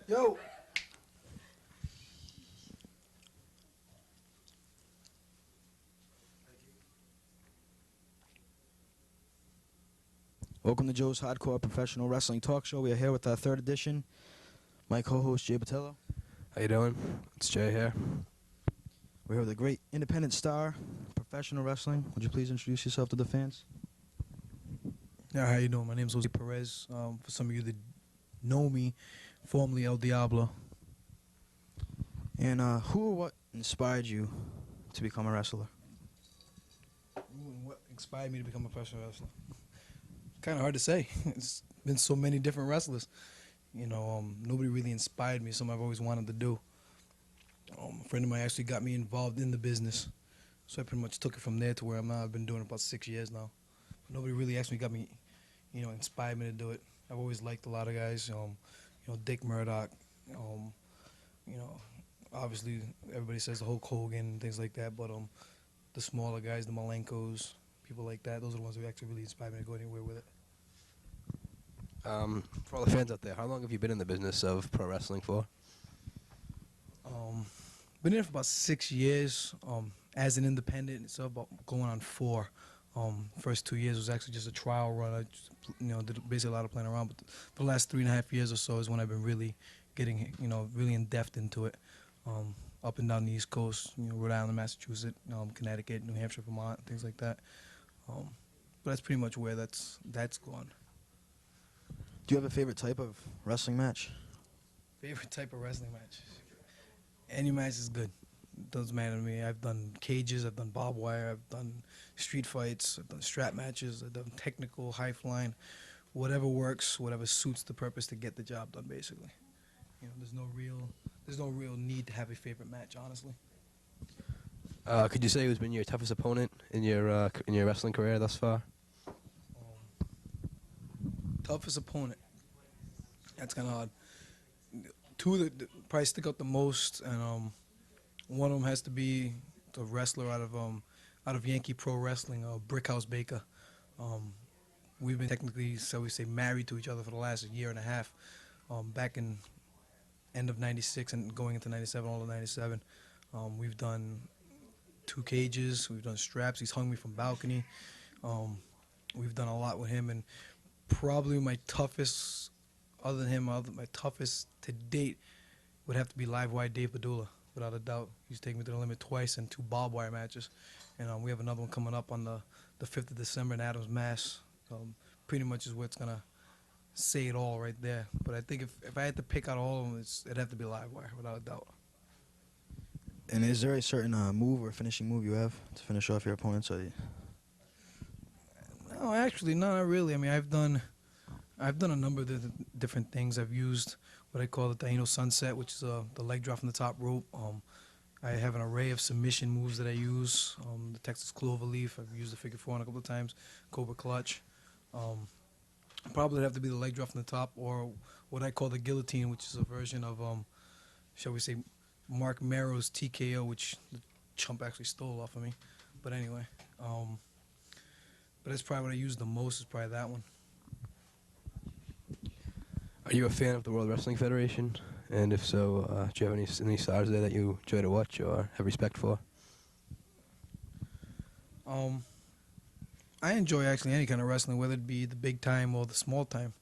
Yo. Welcome to Joe's Hardcore Professional Wrestling Talk Show. We are here with our third edition. My co-host, Jay Patello. How you doing? It's Jay here. We're here with a great independent star, professional wrestling. Would you please introduce yourself to the fans? Yeah, how you doing? My name's Jose Perez. For some of you that know me, formerly El Diablo. And who or what inspired you to become a wrestler? What inspired me to become a professional wrestler? Kind of hard to say. It's been so many different wrestlers. You know, nobody really inspired me. Something I've always wanted to do. A friend of mine actually got me involved in the business, so I pretty much took it from there to where I'm now. I've been doing it about 6 years now. But nobody really actually got me, inspired me to do it. I've always liked a lot of guys. Dick Murdoch. Obviously everybody says the Hulk Hogan and things like that, but the smaller guys, the Malenkos, people like that, those are the ones who actually really inspired me to go anywhere with it. For all the fans out there, how long have you been in the business of pro wrestling for? Been in it for about 6 years. As an independent, it's about going on 4. First 2 years was actually just a trial run. I just, did basically a lot of playing around. But for the last 3.5 years or so is when I've been really getting, really in depth into it. Up and down the East Coast, Rhode Island, Massachusetts, Connecticut, New Hampshire, Vermont, things like that. But that's pretty much where that's gone. Do you have a favorite type of wrestling match? Favorite type of wrestling match? Any match is good. Doesn't matter to me. I've done cages, I've done barbed wire, I've done street fights, I've done strap matches, I've done technical, high flying, whatever works, whatever suits the purpose to get the job done. Basically, there's no real need to have a favorite match, honestly. Could you say who's been your toughest opponent in your wrestling career thus far? Toughest opponent. That's kind of hard. Two that probably stick out the most, and one of them has to be the wrestler out of Yankee Pro Wrestling, Brickhouse Baker. We've been technically, so we say, married to each other for the last 1.5 years. Back in end of '96 and going into '97, all of '97, we've done 2 cages, we've done straps. He's hung me from balcony. We've done a lot with him, and probably my toughest, other than him, my toughest to date would have to be Live Wire Dave Padula, without a doubt. He's taken me to the limit twice in 2 barbed wire matches. And we have another one coming up on the 5th of December in Adams, Mass. Pretty much is what's going to say it all right there. But I think if I had to pick out all of them, it'd have to be Live Wire, without a doubt. And is there a certain move or finishing move you have to finish off your opponents? No, actually, not really. I mean, I've done a number of different things. I've used what I call the Taino Sunset, which is the leg drop from the top rope. I have an array of submission moves that I use. The Texas Cloverleaf, I've used the figure 4 a couple of times. Cobra Clutch. Probably have to be the leg drop from the top, or what I call the guillotine, which is a version of, shall we say, Mark Merrow's TKO, which the chump actually stole off of me. But anyway, but that's probably what I use the most, is probably that one. Are you a fan of the World Wrestling Federation? And if so, do you have any stars there that you enjoy to watch or have respect for? I enjoy actually any kind of wrestling, whether it be the big time or the small time.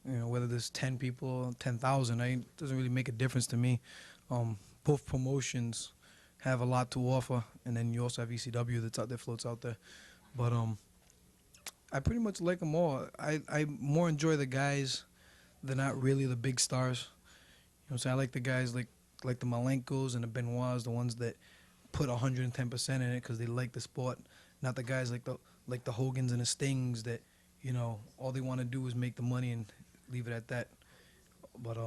Whether there's 10 people, 10,000, it doesn't really make a difference to me. Both promotions have a lot to offer, and then you also have ECW that's out there, floats out there. But I pretty much like them all. I more enjoy the guys. They're not really the big stars. So I like the guys like the Malenkos and the Benoits, the ones that put 110% in it because they like the sport. Not the guys like the Hogans and the Stings that, all they want to do is make the money and leave it at that. But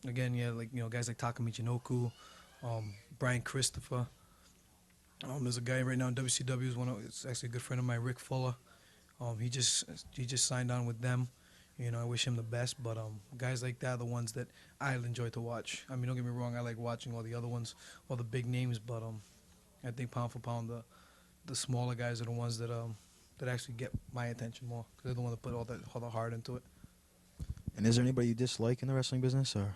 again, yeah, guys like Taka Michinoku, Brian Christopher. There's a guy right now in WCW it's actually a good friend of mine, Rick Fuller. He just signed on with them. I wish him the best, but guys like that are the ones that I enjoy to watch. I mean, don't get me wrong, I like watching all the other ones, all the big names, but I think pound for pound, the smaller guys are the ones that actually get my attention more, because they're the ones that put all the heart into it. And is there anybody you dislike in the wrestling business, or?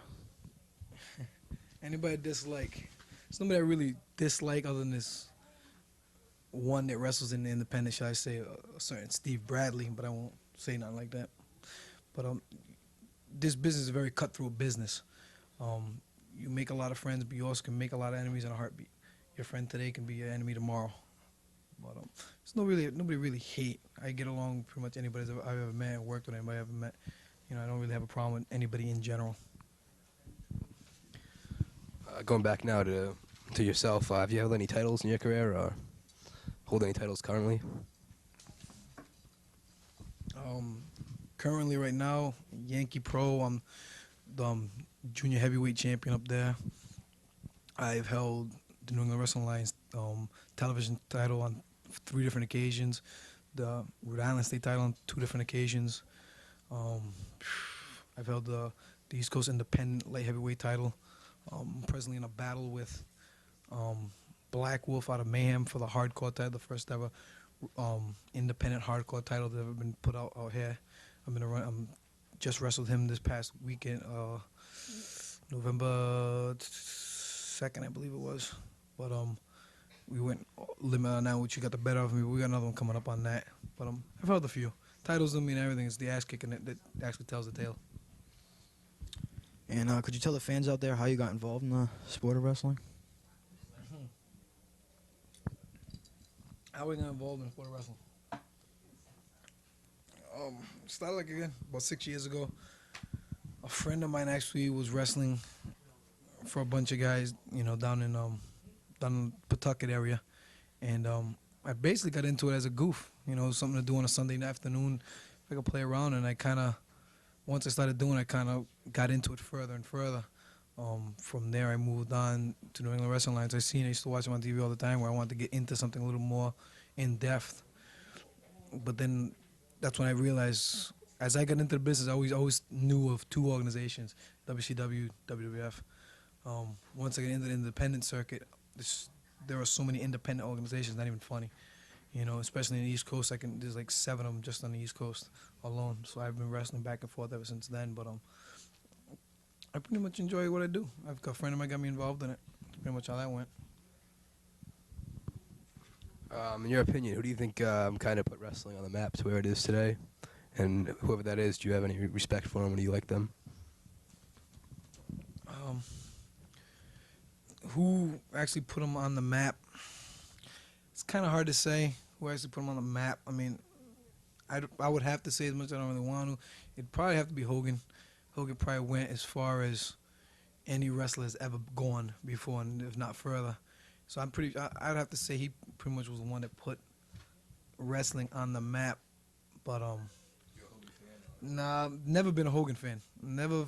Anybody dislike? There's nobody I really dislike other than this one that wrestles in the independent. Should I say a certain Steve Bradley? But I won't say nothing like that. But this business is a very cutthroat business. You make a lot of friends, but you also can make a lot of enemies in a heartbeat. Your friend today can be your enemy tomorrow. But it's nobody really hate. I get along with pretty much anybody I've ever met and worked with anybody I've ever met. You know, I don't really have a problem with anybody in general. Going back now to yourself, have you held any titles in your career or hold any titles currently? Currently, right now, Yankee Pro. I'm the junior heavyweight champion up there. I've held the New England Wrestling Alliance television title on 3 different occasions. The Rhode Island State title on 2 different occasions. I've held the East Coast Independent light heavyweight title. I'm presently in a battle with Black Wolf out of Mayhem for the hardcore title, the first ever independent hardcore title that ever been put out here. I'm just wrestled him this past weekend, November 2nd, I believe it was. But we went limit on that, which you got the better of me. We got another one coming up on that. But I've held a few. Titles don't mean everything. It's the ass kicking that actually tells the tale. And could you tell the fans out there how you got involved in the sport of wrestling? How we got involved in the sport of wrestling? Started like again about 6 years ago. A friend of mine actually was wrestling for a bunch of guys, you know, down in Pawtucket area, and I basically got into it as a goof, you know, something to do on a Sunday afternoon. If I could play around, and once I started doing it, I kind of got into it further and further. From there, I moved on to New England Wrestling Alliance. I used to watch them on TV all the time, where I wanted to get into something a little more in depth. But then that's when I realized, as I got into the business, I always knew of 2 organizations, WCW, WWF. Once I get into the independent circuit, there are so many independent organizations, not even funny. You know, especially in the East Coast, there's like 7 of them just on the East Coast alone. So I've been wrestling back and forth ever since then. But I pretty much enjoy what I do. I've got a friend of mine got me involved in it. That's pretty much how that went. In your opinion, who do you think kind of put wrestling on the map to where it is today? And whoever that is, do you have any respect for them, or do you like them? Who actually put them on the map? It's kind of hard to say who actually put them on the map. I mean, I would have to say, as much as I don't really want to, it'd probably have to be Hogan. Hogan probably went as far as any wrestler has ever gone before, and if not further. So I'd have to say he pretty much was the one that put wrestling on the map. But nah, never been a Hogan fan. Never.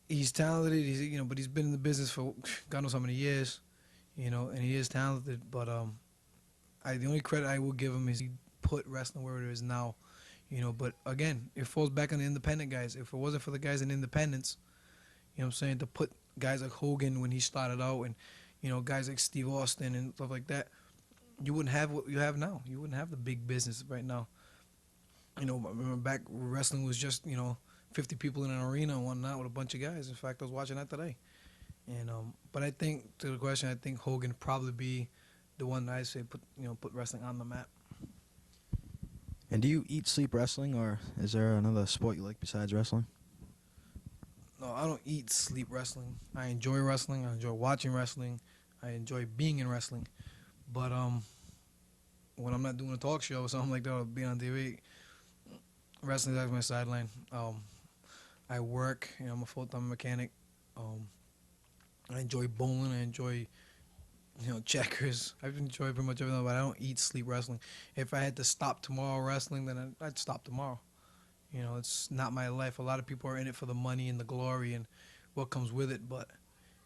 He's talented. But he's been in the business for God knows how many years, you know, and he is talented. But the only credit I will give him is he put wrestling where it is now, you know. But again, it falls back on the independent guys. If it wasn't for the guys in independence, you know what I'm saying, to put guys like Hogan when he started out, and you know, guys like Steve Austin and stuff like that, you wouldn't have what you have now. You wouldn't have the big business right now. You know, I remember back wrestling was just, you know, 50 people in an arena and one night with a bunch of guys. In fact, I was watching that today. And but I think, to the question, I think Hogan probably be the one that I say put wrestling on the map. And do you eat, sleep wrestling, or is there another sport you like besides wrestling? No, I don't eat, sleep wrestling. I enjoy wrestling. I enjoy watching wrestling. I enjoy being in wrestling. But when I'm not doing a talk show or something like that, or being on TV, wrestling is my sideline. I work. You know, I'm a full-time mechanic. I enjoy bowling. I enjoy, you know, checkers. I enjoy pretty much everything, but I don't eat, sleep wrestling. If I had to stop tomorrow wrestling, then I'd stop tomorrow. You know, it's not my life. A lot of people are in it for the money and the glory and what comes with it, but,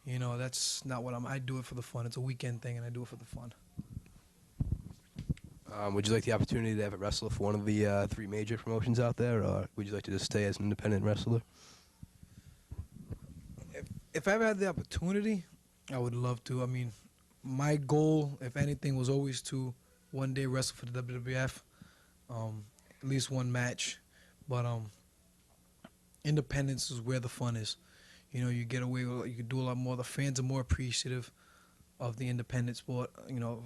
you know, that's not what I do it for the fun. It's a weekend thing, and I do it for the fun. Would you like the opportunity to ever wrestle for one of the 3 major promotions out there, or would you like to just stay as an independent wrestler? If I ever had the opportunity, I would love to. I mean, my goal, if anything, was always to one day wrestle for the WWF, at least one match. But independence is where the fun is. You get away with, you could do a lot more. The fans are more appreciative of the independent sport,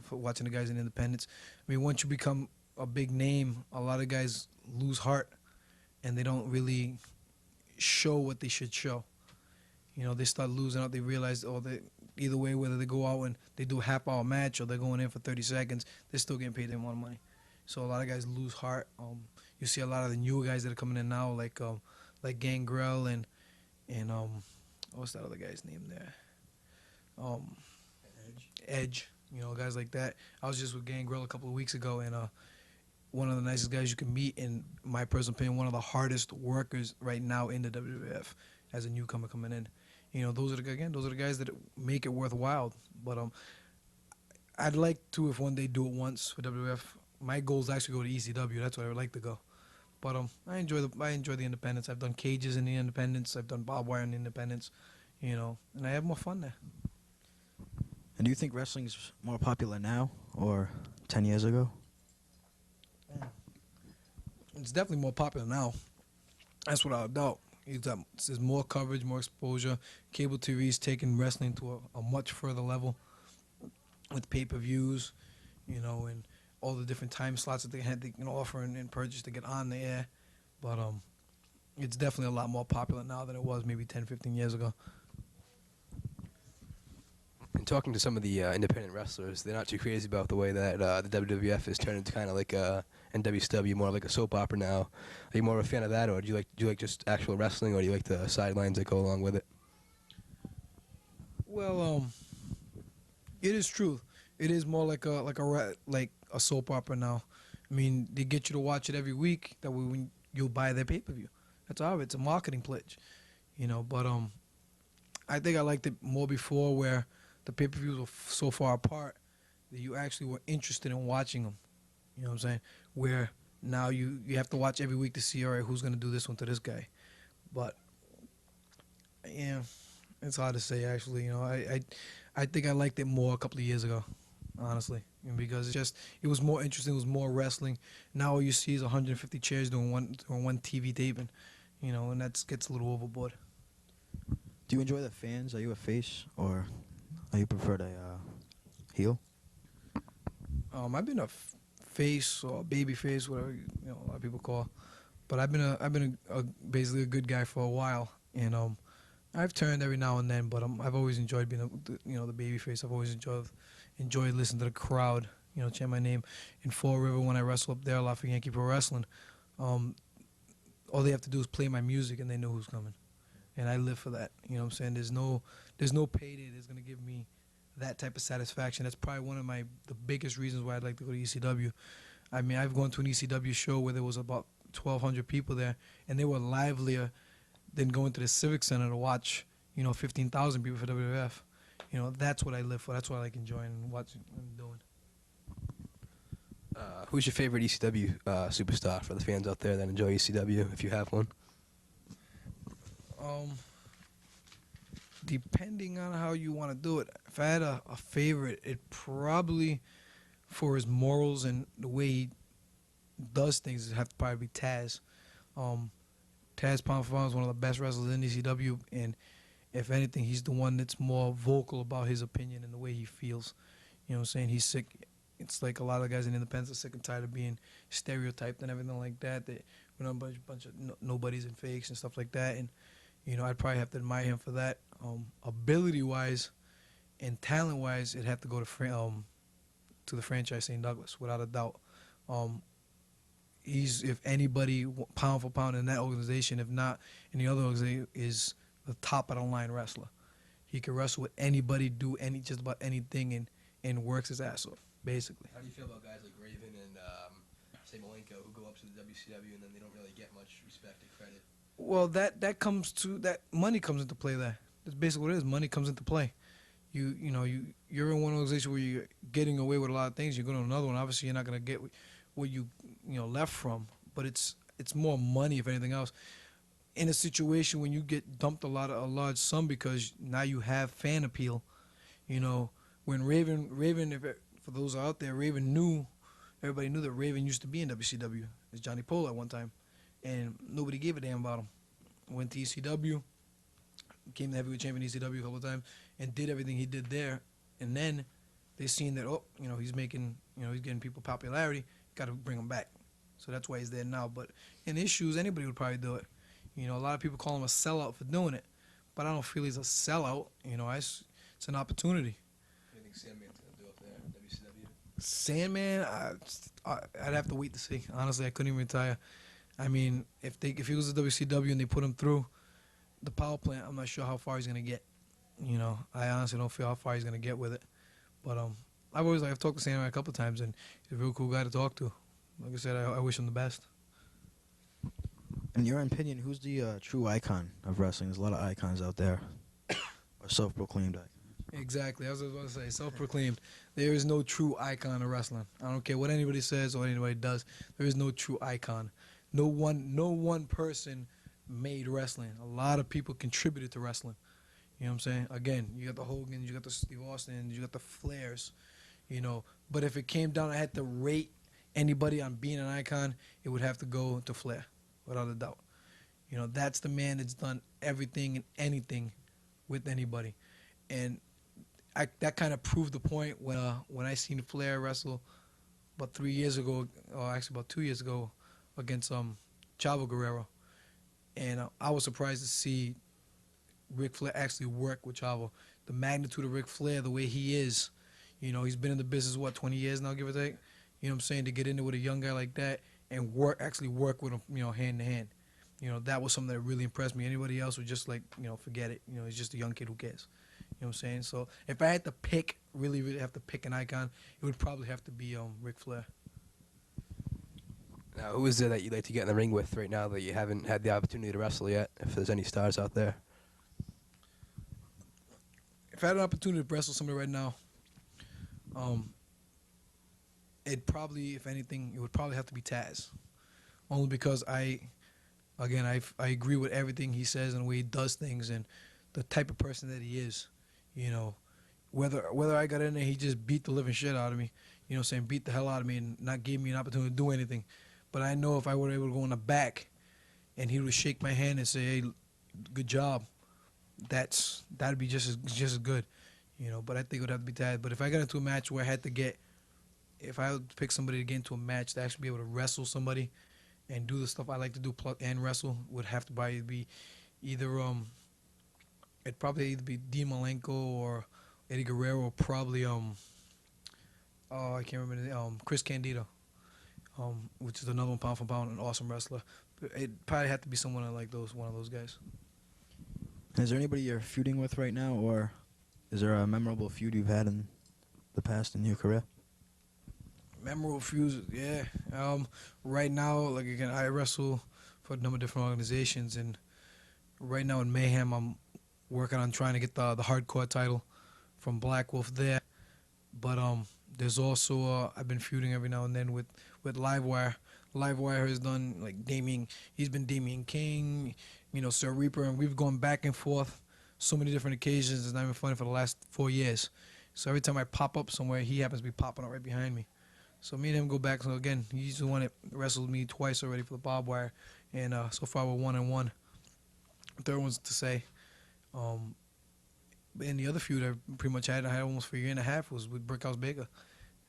for watching the guys in independence. I mean, once you become a big name, a lot of guys lose heart and they don't really show what they should show. They start losing out. They realize, either way, whether they go out and they do a half-hour match or they're going in for 30 seconds, they're still getting paid their amount of money. So a lot of guys lose heart. You see a lot of the newer guys that are coming in now, like Gangrel and what's that other guy's name there? Edge. Guys like that. I was just with Gangrel a couple of weeks ago, and one of the nicest guys you can meet, in my personal opinion, one of the hardest workers right now in the WWF as a newcomer coming in. Those are the guys that make it worthwhile. But I'd like to, if one day, do it once for WWF. My goal is actually go to ECW. That's where I would like to go. But I enjoy the independence. I've done cages in the independence. I've done barbed wire in the independence. And I have more fun there. And do you think wrestling is more popular now or 10 years ago? It's definitely more popular now. That's without a doubt. There's more coverage, more exposure. Cable TV's taking wrestling to a much further level with pay-per-views, and all the different time slots that they can offer and purchase to get on the air. But it's definitely a lot more popular now than it was maybe 10, 15 years ago. And talking to some of the independent wrestlers, they're not too crazy about the way that the WWF is turned into kind of like and WCW more like a soap opera now. Are you more of a fan of that, or do you like just actual wrestling, or do you like the sidelines that go along with it? Well, it is true. It is more like a soap opera now. I mean, they get you to watch it every week. That way, when you'll buy their pay-per-view. That's all. It's a marketing pledge, But I think I liked it more before, where the pay-per-views were so far apart that you actually were interested in watching them. You know what I'm saying? Where now you have to watch every week to see, all right, who's going to do this one to this guy. But, yeah, it's hard to say, actually. I think I liked it more a couple of years ago, honestly, because it was more interesting. It was more wrestling. Now all you see is 150 chairs doing one TV taping, and that gets a little overboard. Do you enjoy the fans? Are you a face, or are you preferred a heel? I've been a face or a baby face, whatever a lot of people call, but I've been basically a good guy for a while, and I've turned every now and then, but I've always enjoyed being the baby face. I've always enjoyed listening to the crowd, chant my name. In Fall River, when I wrestle up there a lot for Yankee Pro Wrestling, all they have to do is play my music and they know who's coming, and I live for that. You know what I'm saying? There's no payday that's gonna give me that type of satisfaction. That's probably one of the biggest reasons why I'd like to go to ECW. I mean, I've gone to an ECW show where there was about 1,200 people there, and they were livelier than going to the Civic Center to watch, 15,000 people for WWF. That's what I live for. That's what I like enjoying and watching and doing. Who's your favorite ECW superstar for the fans out there that enjoy ECW, if you have one? Depending on how you want to do it. If I had a favorite, it probably, for his morals and the way he does things, it'd have to probably be Taz. Taz, pound for pound, is one of the best wrestlers in ECW, and if anything, he's the one that's more vocal about his opinion and the way he feels. You know what I'm saying? He's sick. It's like a lot of guys in independence are sick and tired of being stereotyped and everything like that. We're a bunch of nobodies and fakes and stuff like that, and I'd probably have to admire him for that. Ability-wise and talent-wise, it'd have to go to the franchise St. Douglas, without a doubt. He's, if anybody, pound for pound in that organization, if not in the other organization, is the top of the line wrestler. He can wrestle with anybody, do just about anything, and works his ass off, basically. How do you feel about guys like Raven and say Malenko, who go up to the WCW and then they don't really get much respect and credit? Well, that money comes into play there. That's basically what it is. Money comes into play. You're in one organization where you're getting away with a lot of things. You go to another one. Obviously, you're not gonna get what you left from. But it's more money, if anything else. In a situation when you get dumped a large sum because now you have fan appeal, when Raven, for those out there, everybody knew that Raven used to be in WCW as Johnny Polo at one time, and nobody gave a damn about him. Went to ECW, became the heavyweight champion ECW a couple of times, and did everything he did there. And then they seen that, he's making, he's getting people popularity. Got to bring him back. So that's why he's there now. But in his shoes, anybody would probably do it. A lot of people call him a sellout for doing it, but I don't feel he's a sellout. It's an opportunity. What do you think Sandman's gonna do up there in WCW? Sandman, I'd have to wait to see. Honestly, I couldn't even tell you. I mean, if he was at WCW and they put him through the power plant, I'm not sure how far he's gonna get. I honestly don't feel how far he's gonna get with it. But I've talked to Sandman a couple of times, and he's a real cool guy to talk to. Like I said, I wish him the best. In your opinion, who's the true icon of wrestling? There's a lot of icons out there, or self-proclaimed icons. Exactly. I was about to say, self-proclaimed. There is no true icon of wrestling. I don't care what anybody says or anybody does. There is no true icon. No one person made wrestling. A lot of people contributed to wrestling. You know what I'm saying? Again, you got the Hogans, you got the Steve Austins, you got the Flairs. But if it came down, I had to rate anybody on being an icon, it would have to go to Flair, without a doubt. That's the man that's done everything and anything with anybody. And that kind of proved the point when I seen Flair wrestle about 3 years ago, or actually about 2 years ago, against Chavo Guerrero. And I was surprised to see Ric Flair actually work with Chavo. The magnitude of Ric Flair, the way he is, he's been in the business, 20 years now, give or take? You know what I'm saying? To get into with a young guy like that and actually work with him, hand to hand. That was something that really impressed me. Anybody else would just forget it. He's just a young kid who cares. You know what I'm saying? So if I had to pick, really have to pick an icon, it would probably have to be Ric Flair. Now, who is there that you'd like to get in the ring with right now that you haven't had the opportunity to wrestle yet, if there's any stars out there? If I had an opportunity to wrestle somebody right now, it'd probably, if anything, it would probably have to be Taz. Only because I agree with everything he says and the way he does things and the type of person that he is. Whether I got in there, he just beat the living shit out of me. Beat the hell out of me and not give me an opportunity to do anything. But I know if I were able to go in the back and he would shake my hand and say, "Hey, good job," that'd be just as good. But I think it would have to be Taz. But if I got into a match where I had to if I would pick somebody to get into a match to actually be able to wrestle somebody and do the stuff I like to do and wrestle, would have to probably be either it'd probably either be Dean Malenko or Eddie Guerrero, or probably I can't remember the name, Chris Candido, which is another one pound for pound, an awesome wrestler. But it'd probably have to be one of those guys. Is there anybody you're feuding with right now, or is there a memorable feud you've had in the past in your career? Memorable feuds, yeah. Right now, again, I wrestle for a number of different organizations, and right now in Mayhem, I'm working on trying to get the Hardcore title from Black Wolf there. But there's also I've been feuding every now and then with Livewire. Livewire has done he's been Damien King, Sir Reaper, and we've gone back and forth so many different occasions. It's not even funny for the last 4 years. So every time I pop up somewhere, he happens to be popping up right behind me. So me and him go back. So again, he's the one that wrestled me twice already for the barbed wire, and so far we're 1-1. Third one's to say. In the other feud I pretty much had almost for a year and a half was with Brickhouse Baker.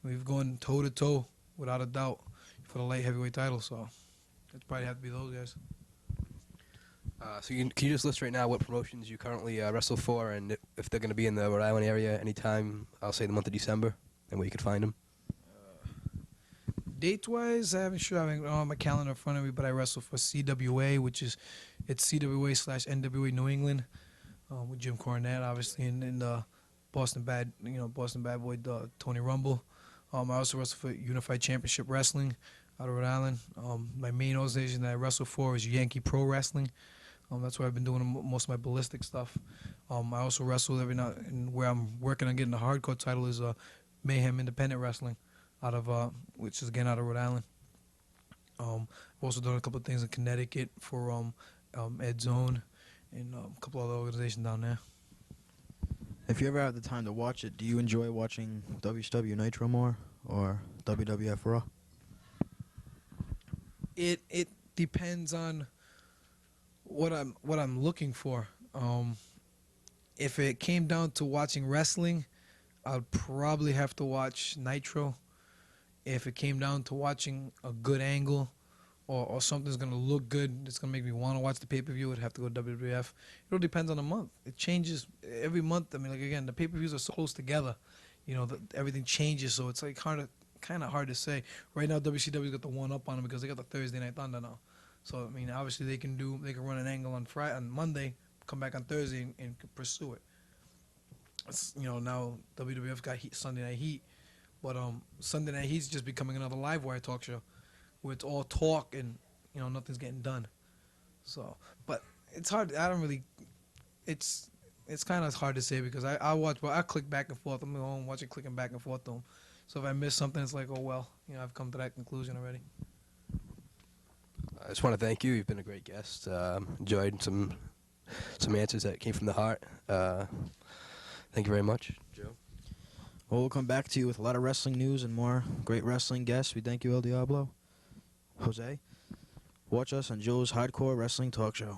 We've gone toe to toe without a doubt for the light heavyweight title. So it'd probably have to be those guys. So can you just list right now what promotions you currently wrestle for, and if they're going to be in the Rhode Island area anytime, I'll say the month of December, and where you could find them? Dates-wise, I haven't on my calendar in front of me, but I wrestle for CWA, which is CWA/NWA New England, with Jim Cornette, obviously, and Boston Bad Boy Tony Rumble. I also wrestle for Unified Championship Wrestling out of Rhode Island. My main organization that I wrestle for is Yankee Pro Wrestling. That's where I've been doing most of my ballistic stuff. I also wrestle every now and where I'm working on getting the hardcore title is Mayhem Independent Wrestling, which is again out of Rhode Island. I've also done a couple of things in Connecticut for Ed Zone and a couple other organizations down there. If you ever have the time to watch it, do you enjoy watching WCW Nitro more or WWF Raw? It depends on what I'm looking for. If it came down to watching wrestling, I'd probably have to watch Nitro. If it came down to watching a good angle or something's going to look good, it's going to make me want to watch the pay-per-view, it'd have to go WWF. It all depends on the month. It changes every month. I mean, like, again, the pay-per-views are so close together. You know, everything changes, so it's like kind of hard to say. Right now, WCW's got the one up on them because they got the Thursday Night Thunder now. So, I mean, obviously they can run an angle on Monday, come back on Thursday and pursue it. It's, you know, now WWF got Sunday Night Heat, but Sunday Night Heat's just becoming another live wire talk show where it's all talk and, you know, nothing's getting done. So, but it's hard. I don't really. It's kind of hard to say because I watch, but I click back and forth. I'm at home watching, clicking back and forth to them. So if I miss something, it's like, oh well, you know, I've come to that conclusion already. I just want to thank you. You've been a great guest. Enjoyed some answers that came from the heart. Thank you very much, Joe. Well, we'll come back to you with a lot of wrestling news and more great wrestling guests. We thank you, El Diablo. Jose, watch us on Joe's Hardcore Wrestling Talk Show.